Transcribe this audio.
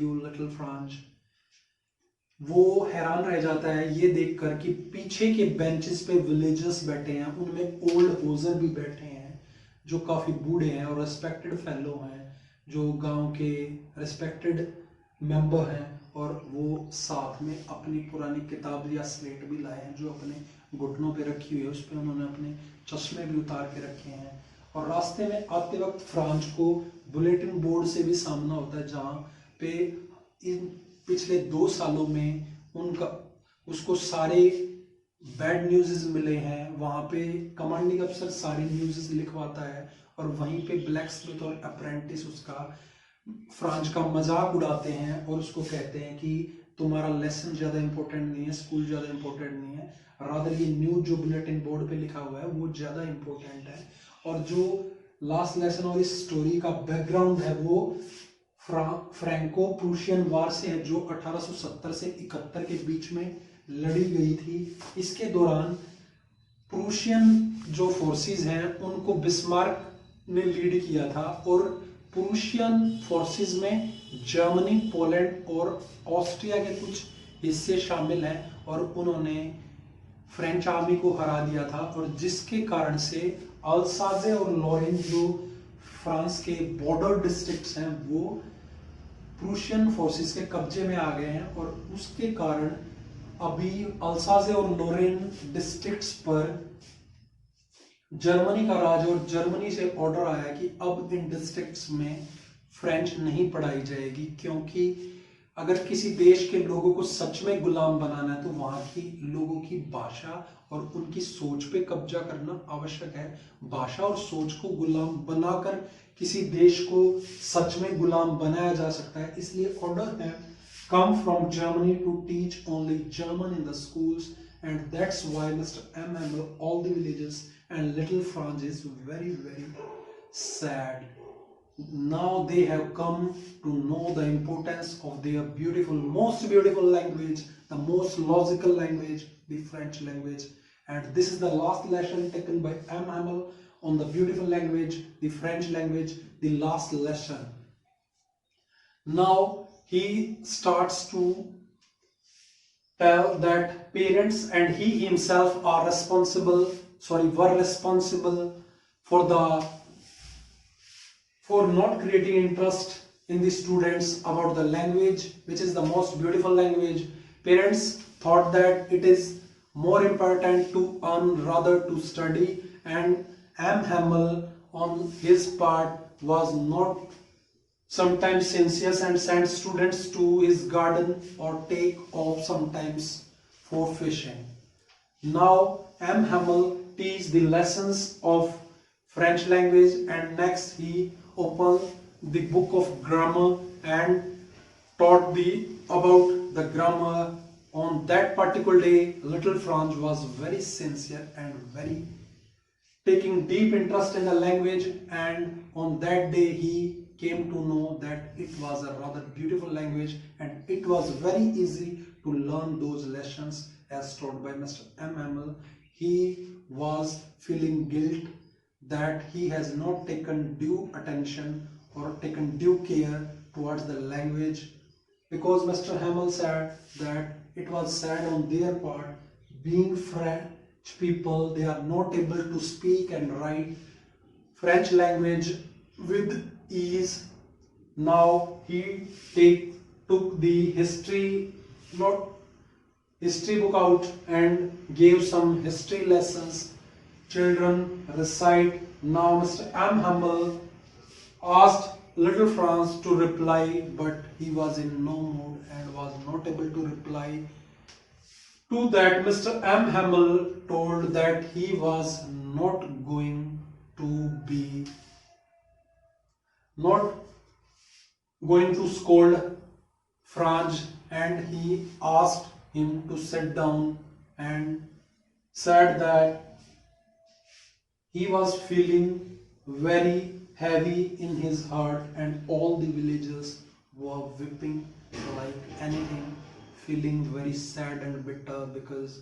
You little France. वो हैरान रह जाता है ये देखकर कि पीछे के बेंचेस पे विलेजर्स बैठे हैं, उनमें ओल्ड होजर भी बैठे हैं जो काफी बूढ़े हैं और रेस्पेक्टेड फेलो हैं, जो गांव के रेस्पेक्टेड मेंबर हैं, और वो साथ में अपनी पुरानी किताब या स्लेट भी लाए हैं जो अपने घुटनों पे रखी हुई है, उस पर उन्होंने अपने चश्मे भी उतार के रखे हैं। और रास्ते में आते वक्त फ्रांस को बुलेटिन बोर्ड से भी सामना होता है जहाँ पे इन पिछले 2 सालों में उनका उसको सारे बैड न्यूज़ मिले हैं। वहाँ पे कमांडिंग अफसर सारी न्यूज़ लिखवाता है और वहीं पे ब्लैक स्मिथ और अप्रेंटिस उसका फ्रांस का मजाक उड़ाते हैं और उसको कहते हैं कि तुम्हारा लेसन ज़्यादा इंपॉर्टेंट नहीं है, स्कूल ज़्यादा इंपॉर्टेंट नहीं है, रादर ये न्यूज़ जो बुलेटिन बोर्ड पे लिखा हुआ है वो ज़्यादा इंपॉर्टेंट है। और जो लास्ट लेसन और इस स्टोरी का बैकग्राउंड है वो फ्रैंको प्रूशियन वार से है जो 1870 से 71 के बीच में लड़ी गई थी। इसके दौरान प्रूशियन जो फोर्सेस हैं उनको बिस्मार्क ने लीड किया था और प्रूशियन फोर्सेस में जर्मनी, पोलैंड और ऑस्ट्रिया के कुछ हिस्से शामिल हैं और उन्होंने फ्रेंच आर्मी को हरा दिया था, और जिसके कारण से अल्साजे और लॉरेन जो फ्रांस के बॉर्डर डिस्ट्रिक्ट्स हैं वो प्रूशियन फोर्सेस के कब्जे में आ गए हैं। और उसके कारण अभी अल्साजे और लॉरेन डिस्ट्रिक्ट्स पर जर्मनी का राज, और जर्मनी से ऑर्डर आया कि अब इन डिस्ट्रिक्ट्स में फ्रेंच नहीं पढ़ाई जाएगी, क्योंकि अगर किसी देश के लोगों को सच में गुलाम बनाना है तो वहां की लोगों की भाषा और उनकी सोच पे कब्जा करना आवश्यक है। भाषा और सोच को गुलाम बनाकर किसी देश को सच में गुलाम बनाया जा सकता है। इसलिए ऑर्डर है come from Germany to teach only German in the schools, and that's why Mr. M. Hamel, all the villages and little France is very, very sad. Now they have come to know the importance of their beautiful, most beautiful language, the most logical language, the French language. And this is the last lesson taken by M. Hamel on the beautiful language, the French language, the last lesson. Now he starts to tell that parents and he himself are were responsible for not creating interest in the students about the language, which is the most beautiful language. Parents thought that it is more important to earn rather to study, and M. Hamel on his part was not sometimes sincere and sent students to his garden or take off sometimes for fishing. Now M. Hamel teach the lessons of French language, and next he opened the book of grammar and taught about the grammar. On that particular day, little Franz was very sincere and very taking deep interest in the language, and on that day he came to know that it was a rather beautiful language and it was very easy to learn those lessons as taught by Mr. M. Hamel. He was feeling guilt that he has not taken due attention or taken due care towards the language, because Mr. Hamel said that it was sad on their part, being French people, they are not able to speak and write French language with ease. Now he took the history book out and gave some history lessons. Children recite. Now Mr. M. Hamel asked little Franz to reply, but he was in no mood and was not able to reply. To that, Mr. M. Hamel told that he was not going to scold Franz, and he asked him to sit down and said that he was feeling very heavy in his heart, and all the villagers were weeping like anything, feeling very sad and bitter because